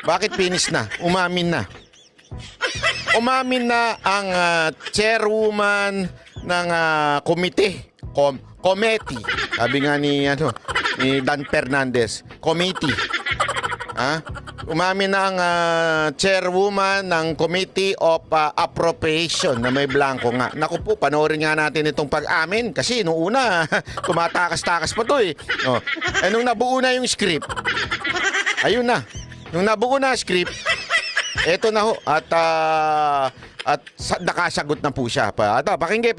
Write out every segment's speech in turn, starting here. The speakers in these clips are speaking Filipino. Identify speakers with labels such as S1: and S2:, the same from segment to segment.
S1: Bakit finish na? Umamin na. Umamin na ang chairwoman ng committee. Committee. Sabi nga ni Dan Fernandez. Committee. Umamin na ang chairwoman ng Committee of Appropriation na may blanco nga. Naku po, panoorin nga natin itong pag-amin kasi nung una, tumatakas-takas pa to eh. Nung nabuo na yung script, ayun na. Nung nabuo na script, eto na ho. At nakasagot na po siya. Pakingge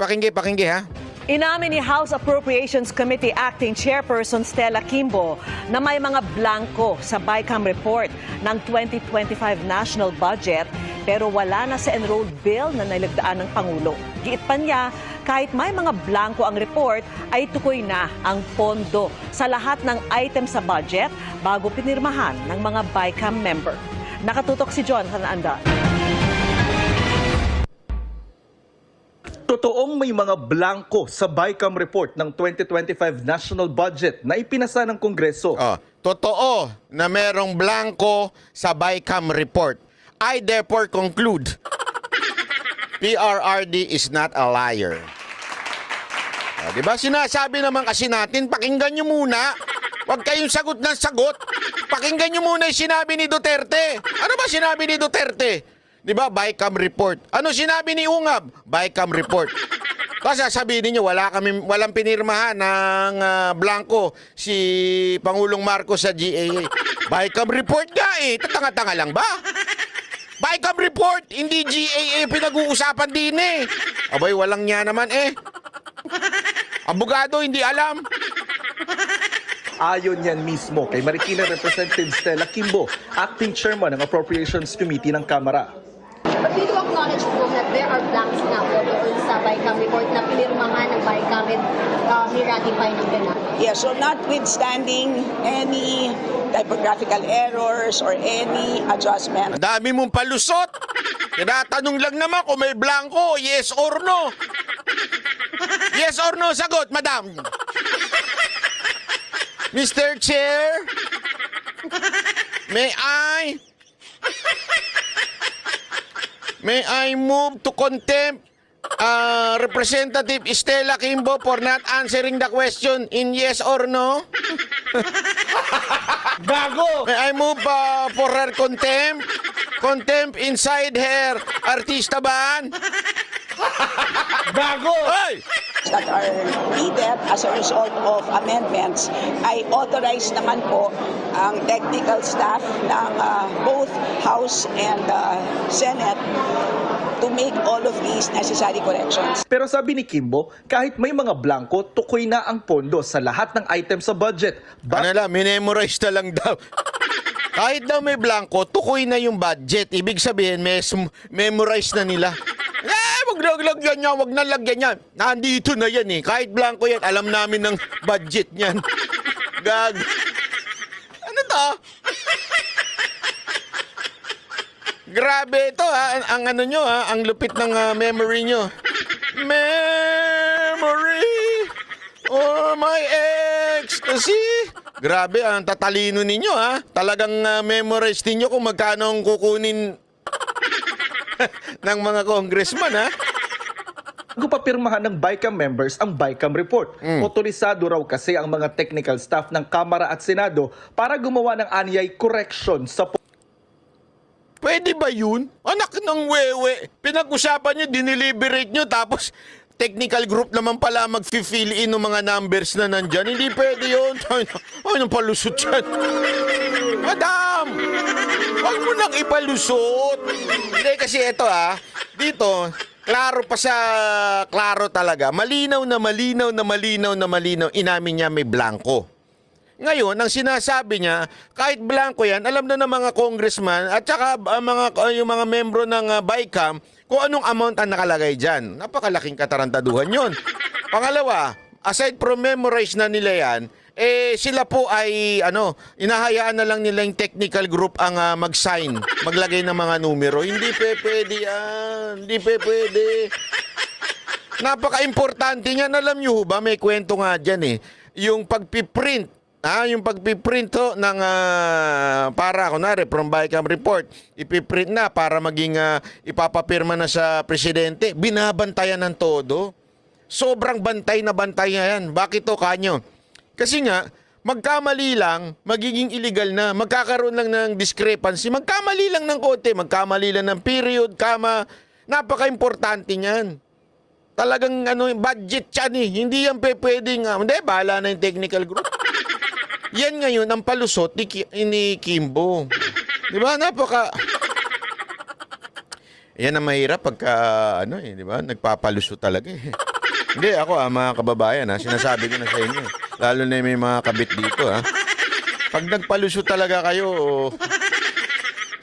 S1: ha.
S2: Inamin ni House Appropriations Committee Acting Chairperson Stella Kimbo na may mga blanco sa BICAM report ng 2025 national budget pero wala na sa enrolled bill na nilagdaan ng Pangulo. Giit pa niya, kahit may mga blanco ang report, ay tukoy na ang pondo sa lahat ng item sa budget bago pinirmahan ng mga BICAM member. Nakatutok si Jonathan Anda.
S3: Totoong may mga blanco sa BICAM report ng 2025 national budget na ipinasa ng Kongreso.
S1: Totoo na merong blanco sa BICAM report. I therefore conclude, PRRD is not a liar. Diba? Sinasabi naman kasi natin, pakinggan nyo muna. Huwag kayong sagot ng sagot. Pakinggan nyo muna yung sinabi ni Duterte. Ano ba sinabi ni Duterte? Diba? BICAM report. Ano sinabi ni Ungab? BICAM report. Kasi sabihin niyo walang pinirmahan ng blanco si Pangulong Marcos sa GAA. BICAM report nga eh. Tatanga-tanga lang ba? BICAM report, hindi GAA pinag-uusapan din eh. Abay, walang niya naman eh. Abogado, hindi alam.
S3: Ayon yan mismo kay Marikina Representative Stella Kimbo, Acting Chairman ng Appropriations Committee ng Kamara.
S4: But we do acknowledge po that there are blanks na po doon sa BICAM report na pinirmahan ng BICAM at ni-ratify ng ganap.
S5: Yeah, so notwithstanding any typographical errors or any adjustment.
S1: Dami mong palusot. Tinatanong lang naman kung may blanco, yes or no. Yes or no, sagot, madam. Mr. Chair, May I move to contempt Representative Stella Kimbo for not answering the question in yes or no?
S3: Gago!
S1: May I move for her contempt? Contempt inside her artista ban?
S3: Gago!
S1: Hey!
S5: That are needed as a result of amendments ay authorized naman po ang technical staff ng both House and Senate to make all of these necessary corrections.
S3: Pero sabi ni Kimbo, kahit may mga blanco, tukoy na ang pondo sa lahat ng items sa budget.
S1: Ano lang, minemorize na lang daw. Kahit daw may blanco, tukoy na yung budget. Ibig sabihin, memorize na nila. Wag na lagyan yan. Nandito na yan eh. Kahit blanco yan, alam namin ng budget niyan. Gag. Ano to? Grabe ito ha. Ang ano nyo ha. Ang lupit ng memory nyo. Memory or my ecstasy. Grabe, ang tatalino ninyo ha. Talagang memorize ninyo kung magkano ang kukunin ng mga congressman ha.
S3: Bago papirmahan ng BICAM members ang BICAM report. Otorisado raw kasi ang mga technical staff ng Kamara at Senado para gumawa ng anyay correction sa
S1: Pwede ba yun? Anak ng wewe. Pinag-usapan nyo, diniliberate nyo, tapos technical group naman pala mag-fill in ng mga numbers na nandyan. Hindi pwede yun. Ay, nang palusot yan. Madam! Huwag mo nang ipalusot. Hindi kasi ito dito, klaro pa sa klaro talaga. Malinaw na malinaw, inamin niya may blanco. Ngayon, ang sinasabi niya, kahit blanco yan, alam na ng mga congressman at saka yung mga membro ng BICAM kung anong amount ang nakalagay dyan. Napakalaking katarantaduhan yun. Pangalawa, aside from memorize na nila yan, sila po ay inahayaan na lang nila yung technical group ang mag-sign, maglagay ng mga numero. Hindi pwede yan. Hindi pwede. Napaka-importante niyan. Alam niyo ba, may kwento nga dyan eh. Yung pagpiprint yung pagpiprint ho ng para kunwari from BICAM report, ipiprint na para maging ipapapirma na sa presidente. Binabantayan ng todo. Sobrang bantay na yan. Bakit to, Kanyo? Kasi nga, magkamali lang, magiging illegal na. Magkakaroon lang ng discrepancy. Magkamali lang ng konti. Magkamali lang ng period, kama. Napaka-importante niyan. Talagang budget yan eh. Hindi yan pwedeng, hindi, bahala na yung technical group. Yan ngayon ang palusot ni Kimbo. Di ba? Yan ang mahirap pagka, di ba? Nagpapalusot talaga eh. Hindi, ako mga kababayan sinasabi ko na sa inyo. Lalo na may mga kabit dito Pag nagpalusot talaga kayo,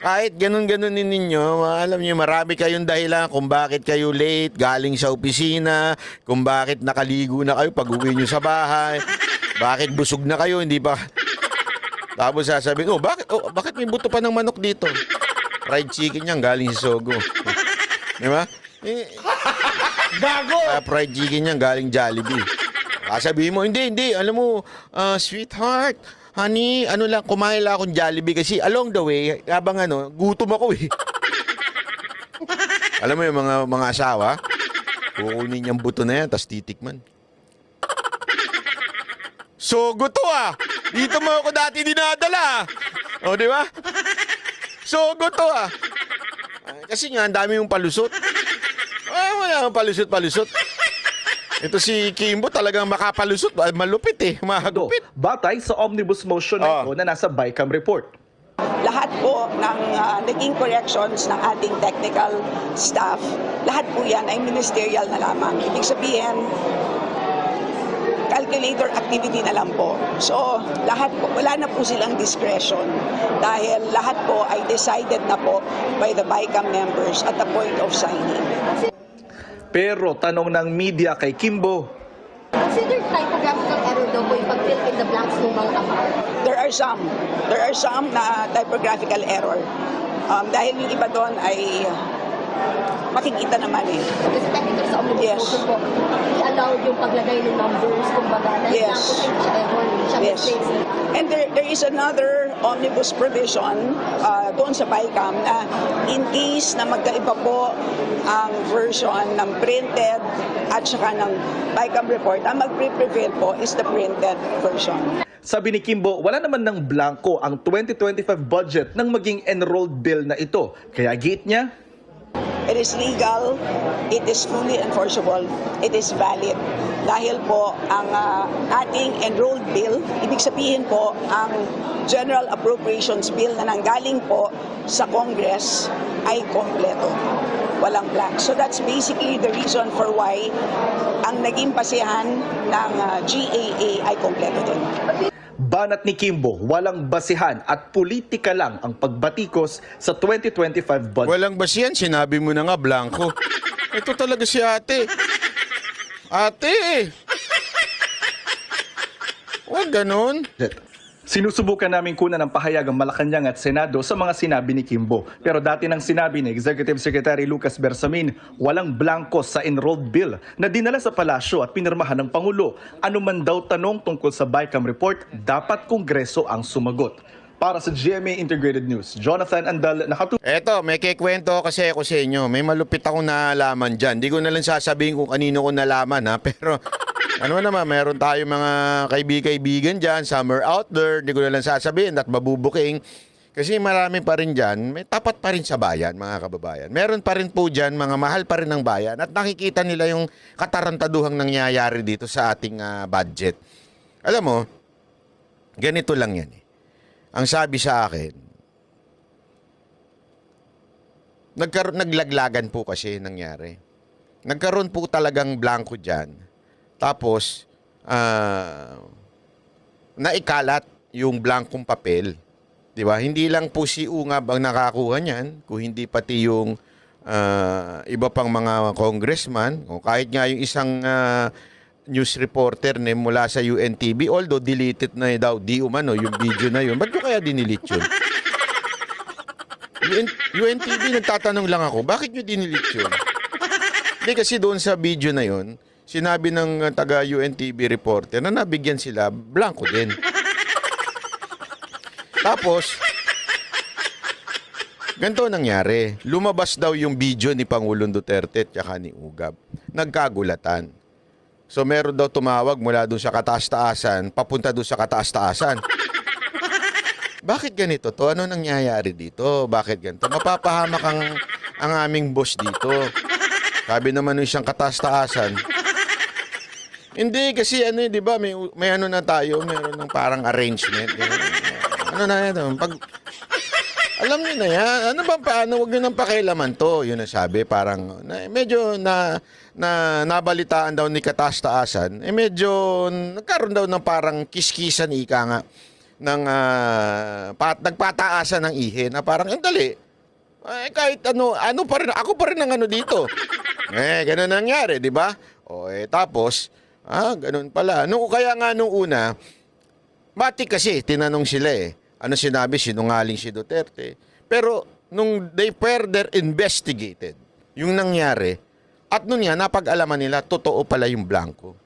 S1: kahit ganun-ganun ninyo, alam niyo, marami kayong dahilan kung bakit kayo late, galing sa opisina, kung bakit nakaligo na kayo pag uwi nyo sa bahay, bakit busog na kayo, hindi pa. Tapos sasabihin, bakit may buto pa ng manok dito? Fried chicken yan, galing sa Sogo. Di ba?
S3: Gago!
S1: Fried chicken yan, galing Jollibee. Sabihin mo, hindi, alam mo, sweetheart, honey, kumain lang akong Jollibee kasi along the way, habang gutom ako eh. Alam mo yung mga asawa, kukunin niyang buto na yan, tapos titikman. Sogo to Dito mo ako dati dinadala O, di ba? Sogo to kasi nga, ang dami yung palusot. Wala yung palusot. Ito si Kimbo talagang makapalusot. Malupit eh. Mahagupit.
S3: Batay sa omnibus motion na ito na nasa BICAM report.
S5: Lahat po ng naging corrections ng ating technical staff, lahat po yan ay ministerial na lamang. Ibig sabihin, calculator activity na lang po. So, lahat po, wala na po silang discretion dahil lahat po ay decided na po by the BICAM members at the point of signing.
S3: Pero tanong ng media kay Kimbo,
S4: Considered typographical error daw po yung pag-fill in the blanks ng mga kapal.
S5: There are some na typographical error. Dahil yung iba doon ay makikita naman eh.
S4: Kasi technically sa omnibus
S5: Yes.
S4: motion po, i-allowed yung paglagay ng numbers, kumbaga, dahil
S5: Yes.
S4: lang po siya error, siya
S5: Yes.
S4: mistakes.
S5: And there is another omnibus provision doon sa BICAM na in case na magkaiba po ang version ng printed at saka ng BICAM report, ang mag-prevail po is the printed version.
S3: sabi ni Kimbo, wala naman ng blanco ang 2025 budget ng maging enrolled bill na ito. Kaya gate niya,
S5: It is legal, it is fully enforceable, it is valid. Dahil po ang ating enrolled bill, ibig sabihin po ang General Appropriations Bill na nanggaling po sa Congress ay kompleto. Walang blank. So that's basically the reason for why ang naging basehan ng GAA ay kompleto din.
S3: banat ni Kimbo, walang basihan at politika lang ang pagbatikos sa 2025 budget.
S1: Walang basihan, sinabi mo na nga, blanco. Ito talaga si ate. Ate! Huwag ganon.
S3: Sinusubukan namin kunan ng pahayag ang Malacanang at Senado sa mga sinabi ni Kimbo. Pero dati nang sinabi ni Executive Secretary Lucas Bersamin, walang blanco sa enrolled bill na dinala sa palasyo at pinirmahan ng Pangulo. Ano man daw tanong tungkol sa BICAM report, dapat Kongreso ang sumagot. Para sa GMA Integrated News, Jonathan Andal, nakatutok.
S1: Eto, may kikwento kasi ako sa inyo. May malupit akong nalaman dyan. Di ko na lang sasabihin kung kanino ko nalaman ha. Pero ano naman, meron tayo mga kaibigan dyan, summer out there. Di ko na lang sasabihin at mabubuking. Kasi marami pa rin dyan, may tapat pa rin sa bayan, mga kababayan. Meron pa rin po dyan, mga mahal pa rin ng bayan. At nakikita nila yung katarantaduhang nangyayari dito sa ating budget. Alam mo, ganito lang yan eh. Ang sabi sa akin, naglaglagan po kasi nangyari. Nagkaroon po talagang blanco dyan. Tapos, naikalat yung blankong papel. Diba? Hindi lang po si Ungab ang nakakuha niyan, kung hindi pati yung iba pang mga congressman, o kahit nga yung isang news reporter na mula sa UNTV, although deleted na daw, di umano, yung video na yun. Ba't ko kaya dinilit yun? UNTV, nagtatanong lang ako, bakit nyo dinilit yun? Hindi kasi doon sa video na yun, sinabi ng taga UNTV reporter na nabigyan sila blanco din. Tapos, ganito nangyari. Lumabas daw yung video ni Pangulong Duterte at saka ni Ugab. Nagkagulatan. So meron daw tumawag mula doon sa kataas-taasan, papunta doon sa kataas-taasan. Bakit ganito to? Ano nangyayari dito? Bakit ganito? Mapapahamak ang aming boss dito. Sabi naman ng isang kataas-taasan. Hindi, kasi ano di ba, may ano na tayo, meron ng parang arrangement. Ano na yan? Alam niyo na yan. Ano ba paano? Huwag niyo nang pakialaman to. Yun ang sabi. Parang medyo nabalitaan daw ni kataas-taasan. Medyo nagkaroon daw ng parang kiskisan ika nga ng nagpataasan ng ihe na parang ang dali. Kahit ano pa rin, ako pa rin ang ano dito. Ganun nangyari, di ba? Tapos, ganun pala. Kaya nga nung una, matik kasi, tinanong sila ano sinabi, sinungaling si Duterte. Pero nung they further investigated yung nangyari, at nun nga napag-alaman nila, totoo pala yung blanco.